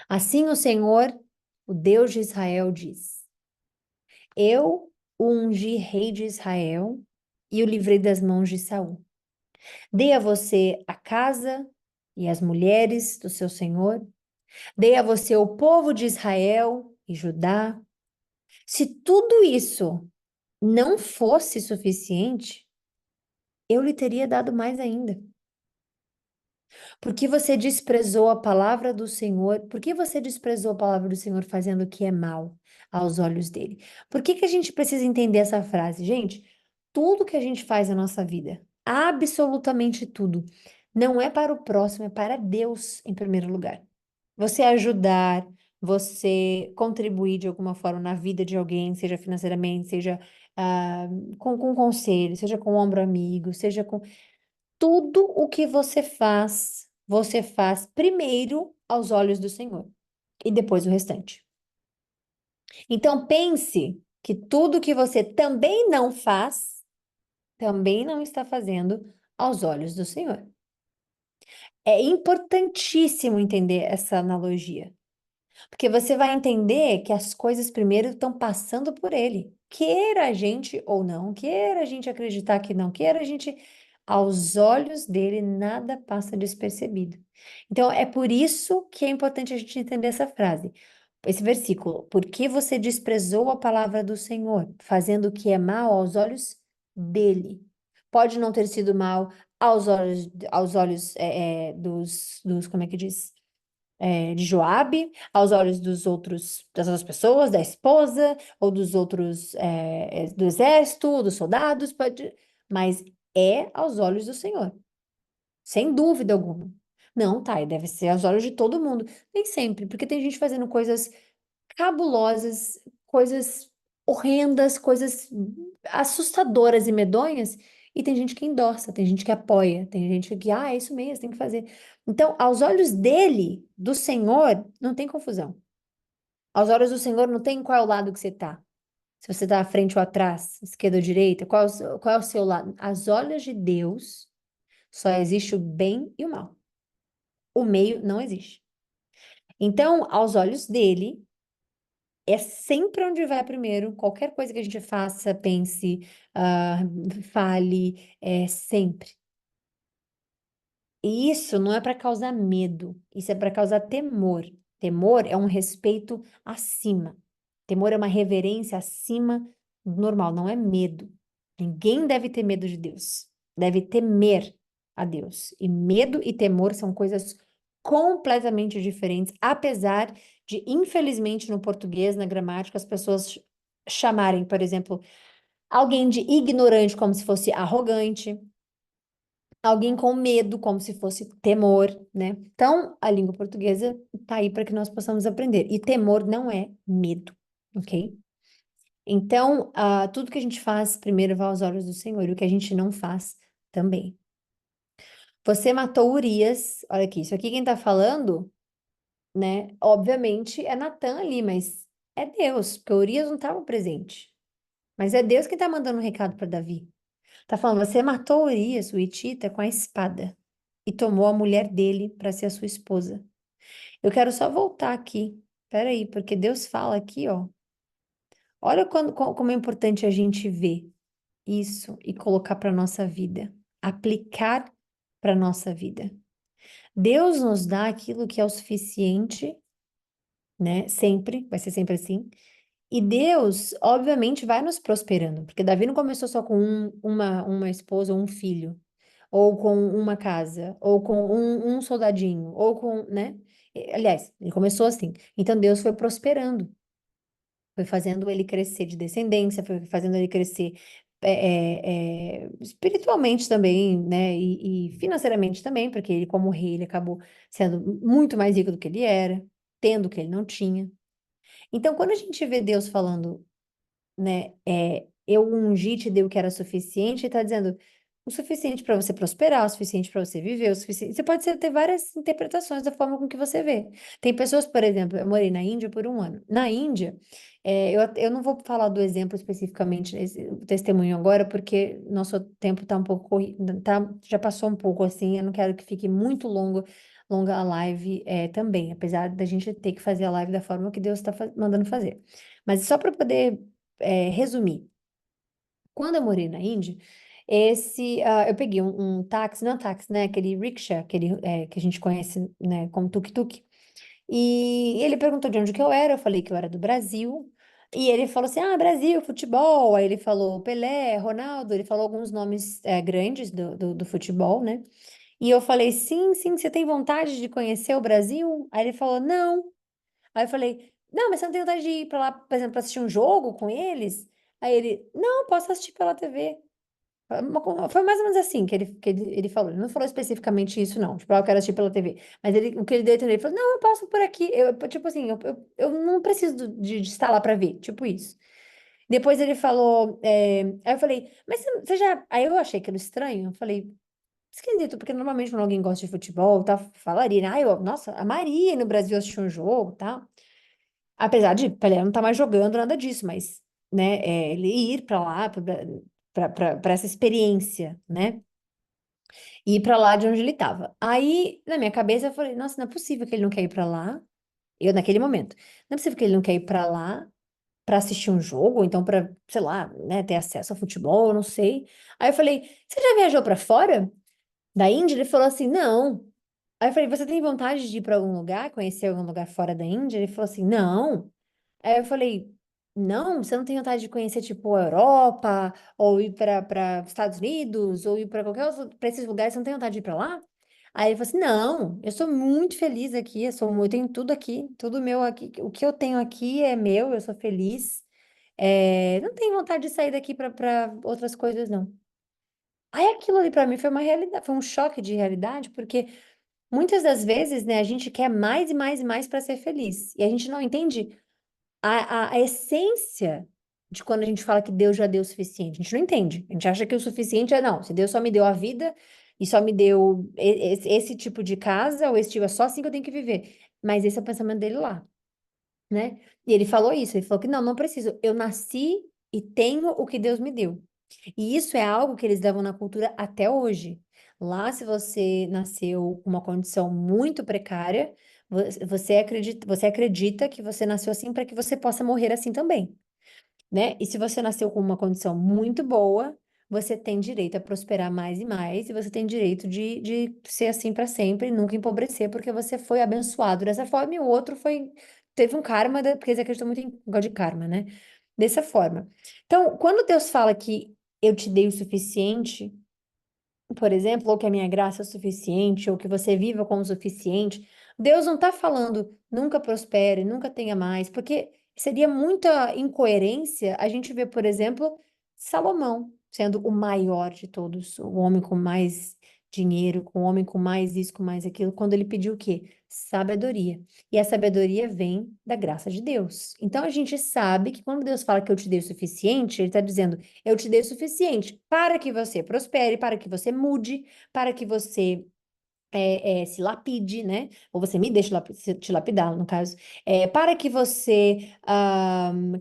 Assim o Senhor, o Deus de Israel, diz: Eu o ungi rei de Israel e o livrei das mãos de Saul. Dei a você a casa e as mulheres do seu senhor. Dei a você o povo de Israel e Judá. Se tudo isso não fosse suficiente, eu lhe teria dado mais ainda. Porque você desprezou a palavra do Senhor? Por que você desprezou a palavra do Senhor fazendo o que é mal aos olhos dele? Por que que a gente precisa entender essa frase? Gente, tudo que a gente faz na nossa vida, absolutamente tudo, não é para o próximo, é para Deus em primeiro lugar. Você ajudar, você contribuir de alguma forma na vida de alguém, seja financeiramente, seja com conselho, seja com um ombro amigo, seja com tudo o que você faz primeiro aos olhos do Senhor e depois o restante. Então pense que tudo que você também não faz, também não está fazendo aos olhos do Senhor. É importantíssimo entender essa analogia. Porque você vai entender que as coisas primeiro estão passando por ele. Queira a gente ou não, queira a gente acreditar que não, queira a gente, aos olhos dele, nada passa despercebido. Então, é por isso que é importante a gente entender essa frase, esse versículo. Porque você desprezou a palavra do Senhor, fazendo o que é mal aos olhos dele. Pode não ter sido mal aos olhos como é que diz? De Joabe, aos olhos das outras pessoas, da esposa, ou dos outros, do exército, dos soldados, mas é aos olhos do Senhor, sem dúvida alguma. Não, tá, e deve ser aos olhos de todo mundo. Nem sempre, porque tem gente fazendo coisas cabulosas, coisas horrendas, coisas assustadoras e medonhas, e tem gente que endossa, tem gente que apoia, tem gente que, é isso mesmo, tem que fazer. Então, aos olhos dele, do Senhor, não tem confusão. Aos olhos do Senhor, não tem qual é o lado que você tá. Se você tá à frente ou atrás, esquerda ou direita, qual é o seu lado? Aos olhos de Deus, só existe o bem e o mal. O meio não existe. Então, aos olhos dele, é sempre onde vai primeiro, qualquer coisa que a gente faça, pense, ah, fale, é sempre. E isso não é para causar medo, isso é para causar temor. Temor é um respeito acima. Temor é uma reverência acima do normal, não é medo. Ninguém deve ter medo de Deus, deve temer a Deus. E medo e temor são coisas completamente diferentes, apesar de, infelizmente, no português, na gramática, as pessoas chamarem, por exemplo, alguém de ignorante como se fosse arrogante, alguém com medo, como se fosse temor, né? Então, a língua portuguesa tá aí para que nós possamos aprender. E temor não é medo, ok? Então, tudo que a gente faz primeiro vai aos olhos do Senhor, e o que a gente não faz também. Você matou Urias, olha aqui, isso aqui quem tá falando, né? Obviamente é Natã ali, mas é Deus, porque Urias não estava presente. Mas é Deus que tá mandando um recado para Davi. Tá falando, você matou Urias, o Hitita, com a espada e tomou a mulher dele para ser a sua esposa. Eu quero só voltar aqui. Peraí, porque Deus fala aqui, ó. Olha como é importante a gente ver isso e colocar para nossa vida, aplicar para nossa vida. Deus nos dá aquilo que é o suficiente, né? Sempre, vai ser sempre assim. E Deus, obviamente, vai nos prosperando, porque Davi não começou só com uma esposa ou um filho, ou com uma casa, ou com um soldadinho, ou com, né? Aliás, ele começou assim. Então Deus foi prosperando, foi fazendo ele crescer de descendência, foi fazendo ele crescer espiritualmente também, né? E financeiramente também, porque ele, como rei, ele acabou sendo muito mais rico do que ele era. tendo o que ele não tinha. Então, quando a gente vê Deus falando, né, eu ungi, te dei o que era suficiente, ele está dizendo o suficiente para você prosperar, o suficiente para você viver, o suficiente. Você pode ter várias interpretações da forma com que você vê. Tem pessoas, por exemplo, eu morei na Índia por um ano. Na Índia, eu não vou falar do exemplo especificamente, esse testemunho agora, porque nosso tempo está um pouco já passou um pouco assim, eu não quero que fique muito longa a live também, apesar da gente ter que fazer a live da forma que Deus está mandando fazer. Mas só para poder resumir, quando eu morei na Índia, eu peguei um táxi, não táxi, né? Aquele rickshaw, que a gente conhece, né, como tuk-tuk. E ele perguntou de onde que eu era, eu falei que eu era do Brasil. E ele falou assim: Ah, Brasil, futebol. Aí ele falou Pelé, Ronaldo, ele falou alguns nomes grandes do futebol, né? E eu falei: Sim, sim, você tem vontade de conhecer o Brasil? Aí ele falou: Não. Aí eu falei: Não, mas você não tem vontade de ir pra lá, por exemplo, pra assistir um jogo com eles? Aí ele: Não, posso assistir pela TV. Foi mais ou menos assim que ele falou. Ele não falou especificamente isso, não. Tipo, eu quero assistir pela TV. Mas o que ele deu a entender, ele falou, não, eu passo por aqui. Tipo assim, eu não preciso de estar lá para ver. Tipo isso. Depois ele falou, aí eu falei, mas você já... Aí eu achei aquilo estranho. Eu falei, esquisito, porque normalmente quando alguém gosta de futebol, tá, falaria, né? Nossa, a Maria no Brasil assistiu um jogo, tá? Apesar de Pelé não estar mais jogando nada disso, mas, né, ele ir para lá, para essa experiência, né? E ir para lá de onde ele estava. Aí, na minha cabeça, eu falei, nossa, não é possível que ele não quer ir para lá. Eu, naquele momento, não é possível que ele não quer ir para lá para assistir um jogo, ou então para, sei lá, né, ter acesso ao futebol, eu não sei. Aí eu falei, você já viajou para fora da Índia? Ele falou assim, não. Aí eu falei, você tem vontade de ir para algum lugar, conhecer algum lugar fora da Índia? Ele falou assim, não. Aí eu falei, não, você não tem vontade de conhecer, tipo, a Europa, ou ir para Estados Unidos, ou ir para qualquer outro, para esses lugares, você não tem vontade de ir para lá? Aí ele falou assim, não, eu sou muito feliz aqui, eu tenho tudo aqui, tudo meu aqui, o que eu tenho aqui é meu, eu sou feliz, não tenho vontade de sair daqui para outras coisas, não. Aí aquilo ali para mim foi uma realidade, foi um choque de realidade, porque muitas das vezes, né, a gente quer mais e mais e mais para ser feliz, e a gente não entende a essência de quando a gente fala que Deus já deu o suficiente. A gente não entende. A gente acha que o suficiente não, se Deus só me deu a vida e só me deu esse tipo de casa, ou esse tipo, é só assim que eu tenho que viver. Mas esse é o pensamento dele lá, né? E ele falou isso, ele falou que não preciso. Eu nasci e tenho o que Deus me deu. E isso é algo que eles levam na cultura até hoje. Lá, se você nasceu com uma condição muito precária, você acredita que você nasceu assim para que você possa morrer assim também, né? E se você nasceu com uma condição muito boa, você tem direito a prosperar mais e mais, e você tem direito de ser assim para sempre, nunca empobrecer, porque você foi abençoado dessa forma, e o outro teve um karma, porque eles acreditam muito em negócio de karma, né? Dessa forma. Então, quando Deus fala que eu te dei o suficiente, por exemplo, ou que a minha graça é o suficiente, ou que você viva com o suficiente, Deus não está falando nunca prospere, nunca tenha mais, porque seria muita incoerência a gente ver, por exemplo, Salomão sendo o maior de todos, o homem com mais dinheiro, com o homem com mais isso, com mais aquilo, quando ele pediu o quê? Sabedoria. E a sabedoria vem da graça de Deus. Então a gente sabe que quando Deus fala que eu te dei o suficiente, ele está dizendo eu te dei o suficiente para que você prospere, para que você mude, para que você se lapide, né? Ou você me deixe te lapidar, no caso. Para que você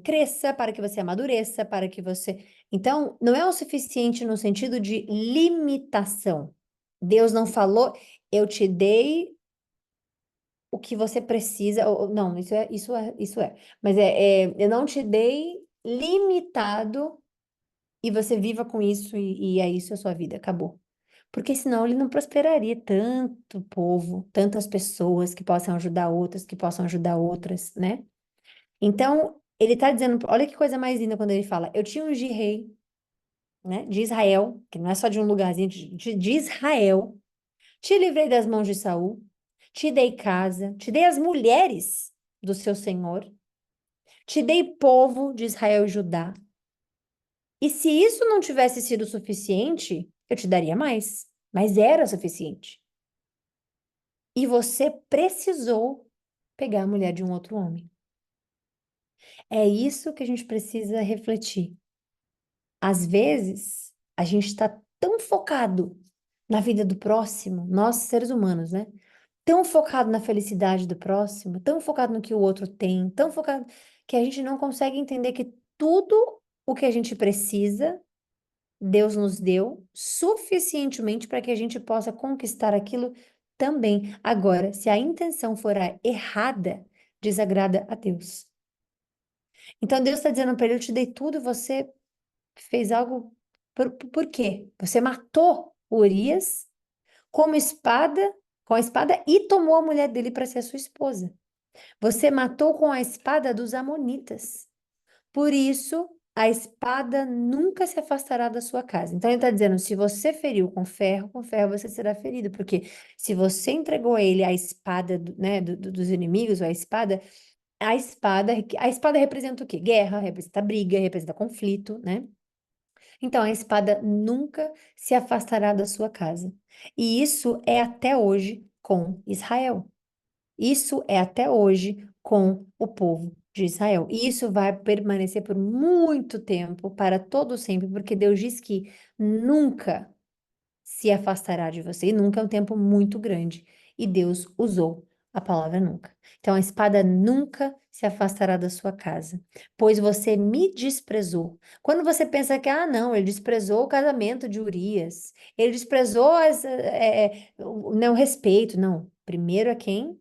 cresça, para que você amadureça, para que você. Então, não é o suficiente no sentido de limitação. Deus não falou, eu te dei o que você precisa. Não, isso é. Mas eu não te dei limitado e você viva com isso e é isso a sua vida, acabou. Porque senão ele não prosperaria tanto povo, tantas pessoas que possam ajudar outras, que possam ajudar outras, né? Então, ele tá dizendo, olha que coisa mais linda quando ele fala, eu te ungi rei, né, de Israel, que não é só de um lugarzinho, de Israel, te livrei das mãos de Saul, te dei casa, te dei as mulheres do seu senhor, te dei povo de Israel e Judá. E se isso não tivesse sido suficiente, eu te daria mais. Mas era suficiente. E você precisou pegar a mulher de um outro homem. É isso que a gente precisa refletir. Às vezes, a gente está tão focado na vida do próximo, nós seres humanos, né? Tão focado na felicidade do próximo, tão focado no que o outro tem, tão focado que a gente não consegue entender que tudo o que a gente precisa, Deus nos deu suficientemente para que a gente possa conquistar aquilo também. Agora, se a intenção for a errada, desagrada a Deus. Então Deus está dizendo para ele: eu te dei tudo, você fez algo. Por quê? Você matou Urias como espada, com a espada e tomou a mulher dele para ser sua esposa. Você matou com a espada dos amonitas. Por isso, a espada nunca se afastará da sua casa. Então, ele está dizendo: se você feriu com ferro você será ferido. Porque se você entregou a ele a espada, né, dos inimigos, ou a espada representa o quê? Guerra, representa briga, representa conflito, né? Então, a espada nunca se afastará da sua casa. E isso é até hoje com Israel. Isso é até hoje com o povo de Israel. E isso vai permanecer por muito tempo, para todo sempre, porque Deus diz que nunca se afastará de você. E nunca é um tempo muito grande. E Deus usou a palavra nunca. Então, a espada nunca se afastará da sua casa, pois você me desprezou. Quando você pensa que, ah, não, ele desprezou o casamento de Urias, ele desprezou o respeito. Não, primeiro é quem?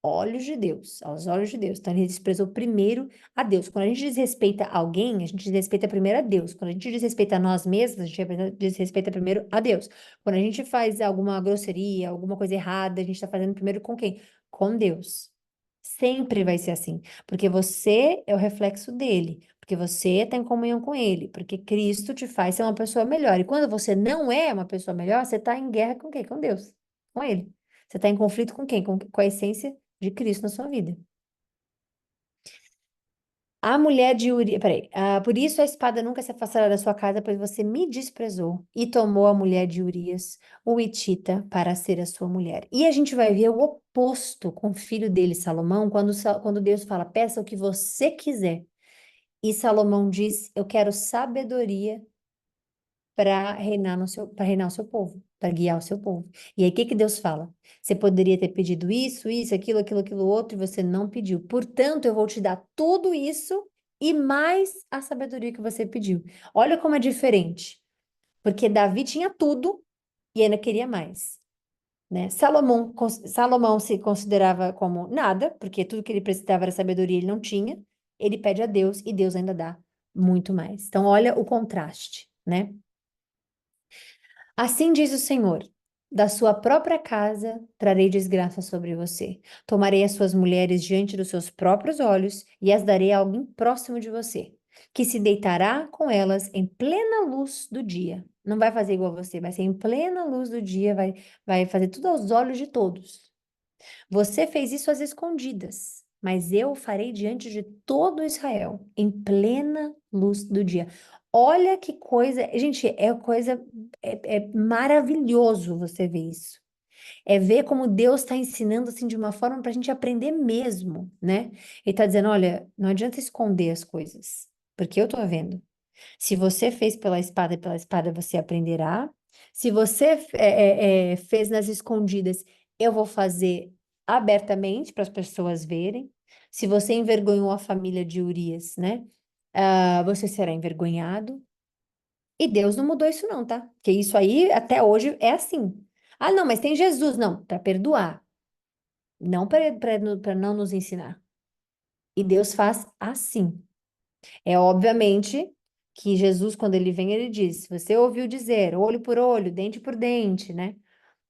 Olhos de Deus, aos olhos de Deus. Então, ele desprezou primeiro a Deus. Quando a gente desrespeita alguém, a gente desrespeita primeiro a Deus. Quando a gente desrespeita a nós mesmos, a gente desrespeita primeiro a Deus. Quando a gente faz alguma grosseria, alguma coisa errada, a gente está fazendo primeiro com quem? Com Deus. Sempre vai ser assim, porque você é o reflexo dele, porque você está em comunhão com ele, porque Cristo te faz ser uma pessoa melhor. E quando você não é uma pessoa melhor, você está em guerra com quem? Com Deus, com ele. Você está em conflito com quem? Com a essência de Cristo na sua vida. A mulher de Urias, peraí, por isso a espada nunca se afastará da sua casa, pois você me desprezou e tomou a mulher de Urias, o Hitita, para ser a sua mulher. E a gente vai ver o oposto com o filho dele, Salomão, quando Deus fala: peça o que você quiser. E Salomão diz: eu quero sabedoria para reinar o seu povo, para guiar o seu povo. E aí, o que que Deus fala? Você poderia ter pedido isso, aquilo outro, e você não pediu. Portanto, eu vou te dar tudo isso e mais a sabedoria que você pediu. Olha como é diferente. Porque Davi tinha tudo e ainda queria mais, né? Salomão se considerava como nada, porque tudo que ele precisava era sabedoria, ele não tinha. Ele pede a Deus e Deus ainda dá muito mais. Então, olha o contraste, né? Assim diz o Senhor: da sua própria casa trarei desgraça sobre você. Tomarei as suas mulheres diante dos seus próprios olhos e as darei a alguém próximo de você, que se deitará com elas em plena luz do dia. Não vai fazer igual você, vai ser em plena luz do dia, vai fazer tudo aos olhos de todos. Você fez isso às escondidas, mas eu o farei diante de todo Israel, em plena luz do dia. Olha que coisa, gente, é maravilhoso você ver isso. É ver como Deus está ensinando assim de uma forma para a gente aprender mesmo, né? Ele está dizendo: olha, não adianta esconder as coisas, porque eu estou vendo. Se você fez pela espada você aprenderá. Se você fez nas escondidas, eu vou fazer abertamente para as pessoas verem. Se você envergonhou a família de Urias, né? Você será envergonhado. E Deus não mudou isso não, tá? Porque isso aí até hoje é assim. Ah, não, mas tem Jesus. Não, para perdoar, não para não nos ensinar. E Deus faz assim. É obviamente que Jesus, quando ele vem, ele diz: você ouviu dizer, olho por olho, dente por dente, né?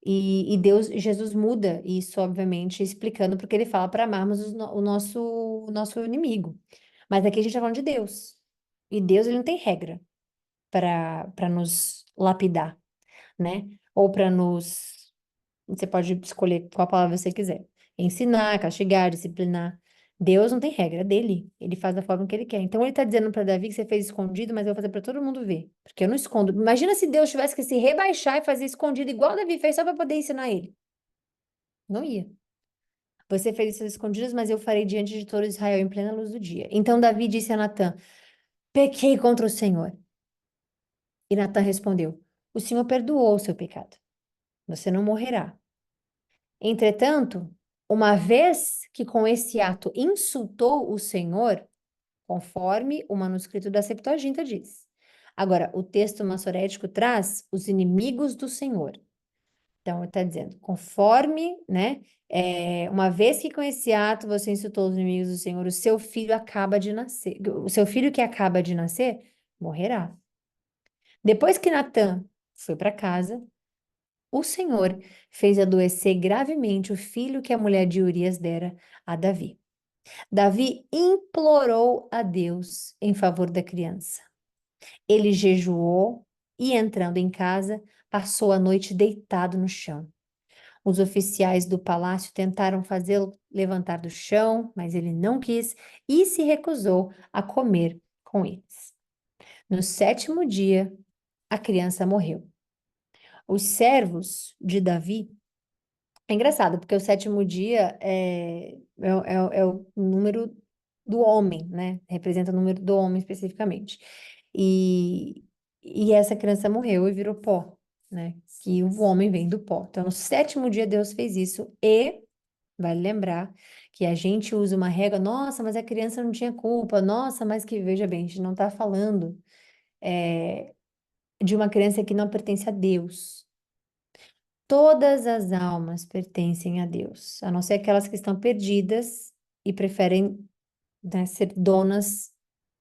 Jesus muda isso, obviamente, explicando porque ele fala para amarmos o nosso inimigo. Mas aqui a gente está falando de Deus. E Deus, ele não tem regra para nos lapidar, né? Ou para nos. Você pode escolher qual palavra você quiser. Ensinar, castigar, disciplinar. Deus não tem regra, é dele. Ele faz da forma que ele quer. Então ele está dizendo para Davi que você fez escondido, mas eu vou fazer para todo mundo ver. Porque eu não escondo. Imagina se Deus tivesse que se rebaixar e fazer escondido igual Davi fez só para poder ensinar ele. Não ia. Você fez isso às escondidas, mas eu farei diante de todo Israel em plena luz do dia. Então Davi disse a Natã: Pequei contra o Senhor. E Natã respondeu: O Senhor perdoou o seu pecado. Você não morrerá. Entretanto, uma vez que com esse ato insultou o Senhor, conforme o manuscrito da Septuaginta diz. Agora, o texto massorético traz os inimigos do Senhor. Então, ele está dizendo, conforme, né? Uma vez que com esse ato você insultou os inimigos do Senhor, o seu filho acaba de nascer. O seu filho que acaba de nascer morrerá. Depois que Natã foi para casa, o Senhor fez adoecer gravemente o filho que a mulher de Urias dera a Davi. Davi implorou a Deus em favor da criança. Ele jejuou e, entrando em casa, passou a noite deitado no chão. Os oficiais do palácio tentaram fazê-lo levantar do chão, mas ele não quis e se recusou a comer com eles. No sétimo dia, a criança morreu. Os servos de Davi. É engraçado, porque o sétimo dia é o número do homem, né? Representa o número do homem especificamente. E, e essa criança morreu e virou pó, né? Que o homem vem do pó. Então, no sétimo dia, Deus fez isso e vale lembrar que a gente usa uma regra, nossa, mas a criança não tinha culpa, nossa, mas que veja bem, a gente não está falando de uma criança que não pertence a Deus. Todas as almas pertencem a Deus, a não ser aquelas que estão perdidas e preferem, né, ser donas,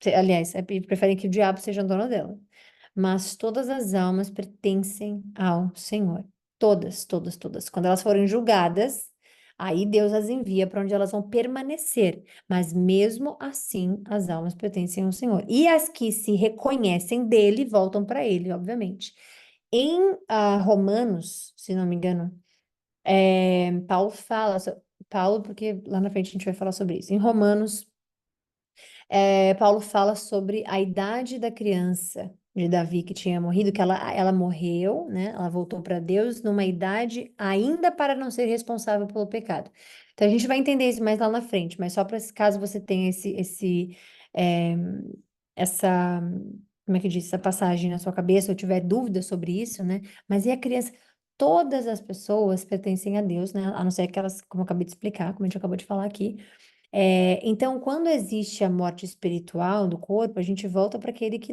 aliás, preferem que o diabo seja dono dela. Mas todas as almas pertencem ao Senhor. Todas, todas, todas. Quando elas forem julgadas, aí Deus as envia para onde elas vão permanecer. Mas mesmo assim, as almas pertencem ao Senhor. E as que se reconhecem dele voltam para ele, obviamente. Em Romanos, se não me engano, Paulo fala, Paulo, porque lá na frente a gente vai falar sobre isso. Em Romanos, Paulo fala sobre a idade da criança de Davi que tinha morrido, que ela morreu, né? Ela voltou para Deus numa idade ainda para não ser responsável pelo pecado. Então a gente vai entender isso mais lá na frente, mas só para caso você tenha eh, essa, como é que diz, essa passagem na sua cabeça, ou tiver dúvida sobre isso, né? Mas e a criança? Todas as pessoas pertencem a Deus, né? A não ser que elas, como eu acabei de explicar, como a gente acabou de falar aqui. Então, quando existe a morte espiritual do corpo, a gente volta para aquele que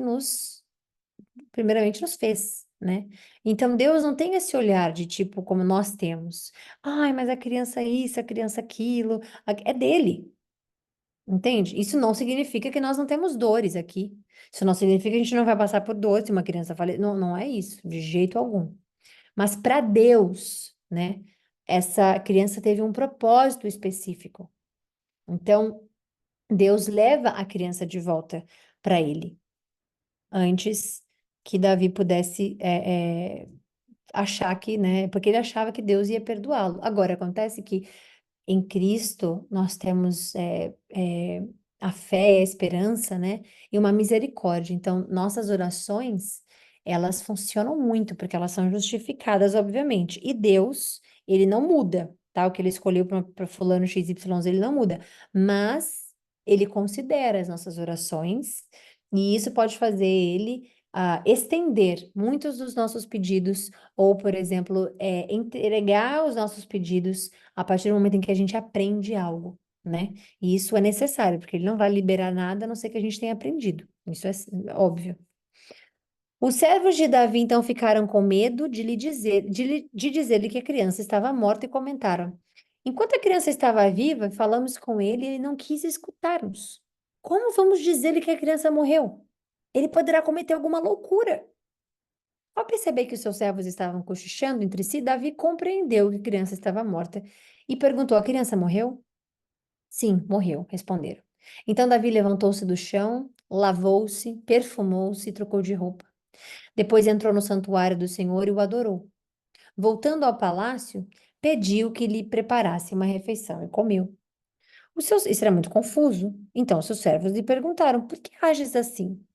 primeiramente, nos fez, né? Então, Deus não tem esse olhar de tipo como nós temos. Ai, mas a criança isso, a criança aquilo, é dele, entende? Isso não significa que nós não temos dores aqui. Isso não significa que a gente não vai passar por dor se uma criança fale. Não, não é isso, de jeito algum. Mas para Deus, né? Essa criança teve um propósito específico. Então, Deus leva a criança de volta para ele, antes que Davi pudesse achar que, né? Porque ele achava que Deus ia perdoá-lo. Agora, acontece que em Cristo nós temos a fé, a esperança, né? E uma misericórdia. Então, nossas orações, elas funcionam muito, porque elas são justificadas, obviamente. E Deus, ele não muda, tá? O que ele escolheu para fulano XYZ, ele não muda. Mas ele considera as nossas orações, e isso pode fazer ele estender muitos dos nossos pedidos, ou, por exemplo, entregar os nossos pedidos a partir do momento em que a gente aprende algo, né? E isso é necessário, porque ele não vai liberar nada a não ser que a gente tenha aprendido. Isso é óbvio. Os servos de Davi então ficaram com medo de dizer-lhe que a criança estava morta e comentaram: Enquanto a criança estava viva, falamos com ele e ele não quis escutar-nos. Como vamos dizer-lhe que a criança morreu? Ele poderá cometer alguma loucura. Ao perceber que os seus servos estavam cochichando entre si, Davi compreendeu que a criança estava morta e perguntou: A criança morreu? Sim, morreu, responderam. Então Davi levantou-se do chão, lavou-se, perfumou-se e trocou de roupa. Depois entrou no santuário do Senhor e o adorou. Voltando ao palácio, pediu que lhe preparasse uma refeição e comeu. Isso era muito confuso. Então seus servos lhe perguntaram: Por que ages assim?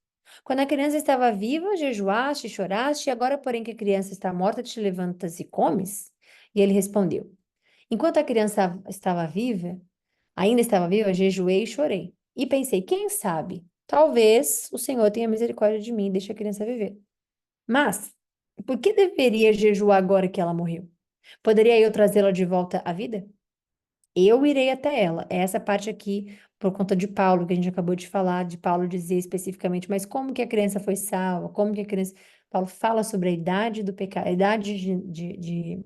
Quando a criança estava viva, jejuaste, choraste, e agora, porém, que a criança está morta, te levantas e comes? E ele respondeu: Enquanto a criança estava viva, ainda estava viva, jejuei e chorei. E pensei, quem sabe, talvez o Senhor tenha misericórdia de mim e deixe a criança viver. Mas, por que deveria jejuar agora que ela morreu? Poderia eu trazê-la de volta à vida? Eu irei até ela. É essa parte aqui, por conta de Paulo, que a gente acabou de falar, de Paulo dizer especificamente, mas como que a criança foi salva? Como que a criança. Paulo fala sobre a idade do pecado, a idade de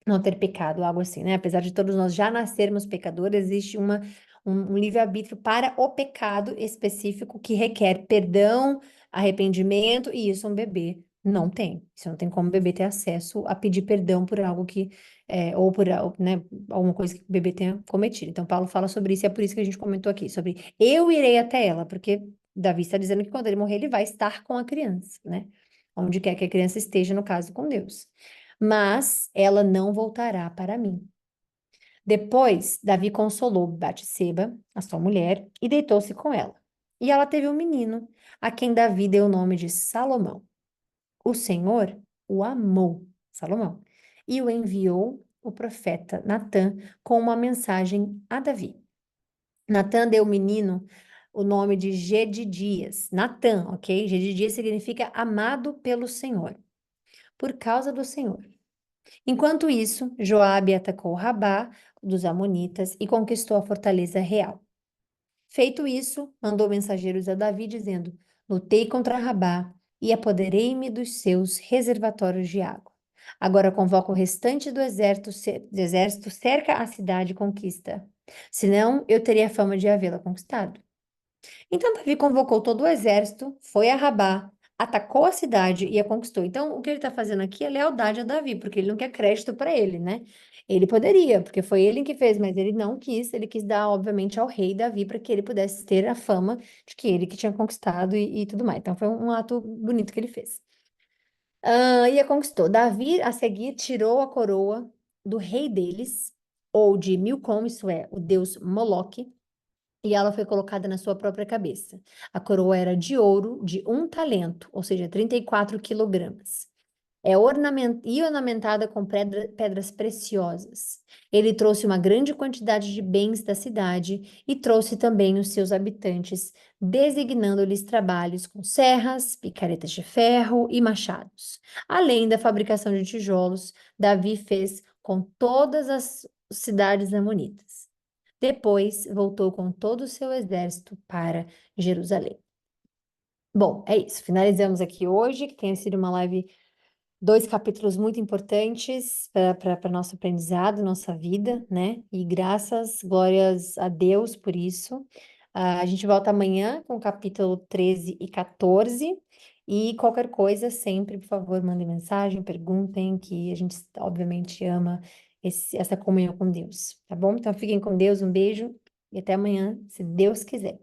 não ter pecado, algo assim, né? Apesar de todos nós já nascermos pecadores, existe um livre-arbítrio para o pecado específico que requer perdão, arrependimento, e isso um bebê não tem. Você não tem como o bebê ter acesso a pedir perdão por algo que, ou por, né, alguma coisa que o bebê tenha cometido. Então, Paulo fala sobre isso, e é por isso que a gente comentou aqui, sobre eu irei até ela, porque Davi está dizendo que quando ele morrer, ele vai estar com a criança, né? Onde quer que a criança esteja, no caso, com Deus, mas ela não voltará para mim. Depois, Davi consolou Batseba, a sua mulher, e deitou-se com ela. E ela teve um menino, a quem Davi deu o nome de Salomão. O Senhor o amou, Salomão, e o enviou o profeta Natã com uma mensagem a Davi. Natã deu o menino o nome de Gedidias. Natã, ok? Gedidias significa amado pelo Senhor, por causa do Senhor. Enquanto isso, Joabe atacou Rabá dos Amonitas e conquistou a fortaleza real. Feito isso, mandou mensageiros a Davi dizendo: lutei contra Rabá e apoderei-me dos seus reservatórios de água. Agora convoca o restante do exército, cerca a cidade e conquista. Senão, eu teria fama de havê-la conquistado. Então Davi convocou todo o exército, foi a Rabá, atacou a cidade e a conquistou. Então, o que ele está fazendo aqui é lealdade a Davi, porque ele não quer crédito para ele, né? Ele poderia, porque foi ele que fez, mas ele não quis. Ele quis dar, obviamente, ao rei Davi para que ele pudesse ter a fama de que ele que tinha conquistado e tudo mais. Então, foi um ato bonito que ele fez. E a conquistou. Davi, a seguir, tirou a coroa do rei deles, ou de Milcom, isso é, o deus Moloque, e ela foi colocada na sua própria cabeça. A coroa era de ouro de 1 talento, ou seja, 34 quilogramas. E ornamentada com pedras preciosas. Ele trouxe uma grande quantidade de bens da cidade e trouxe também os seus habitantes, designando-lhes trabalhos com serras, picaretas de ferro e machados. Além da fabricação de tijolos, Davi fez com todas as cidades amonitas. Depois voltou com todo o seu exército para Jerusalém. Bom, é isso. Finalizamos aqui hoje, que tem sido uma live, dois capítulos muito importantes para nosso aprendizado, nossa vida, né? E glórias a Deus por isso. A gente volta amanhã com o capítulo 13 e 14. E qualquer coisa, sempre, por favor, mandem mensagem, perguntem, que a gente, obviamente, ama essa comunhão com Deus, tá bom? Então, fiquem com Deus, um beijo e até amanhã, se Deus quiser.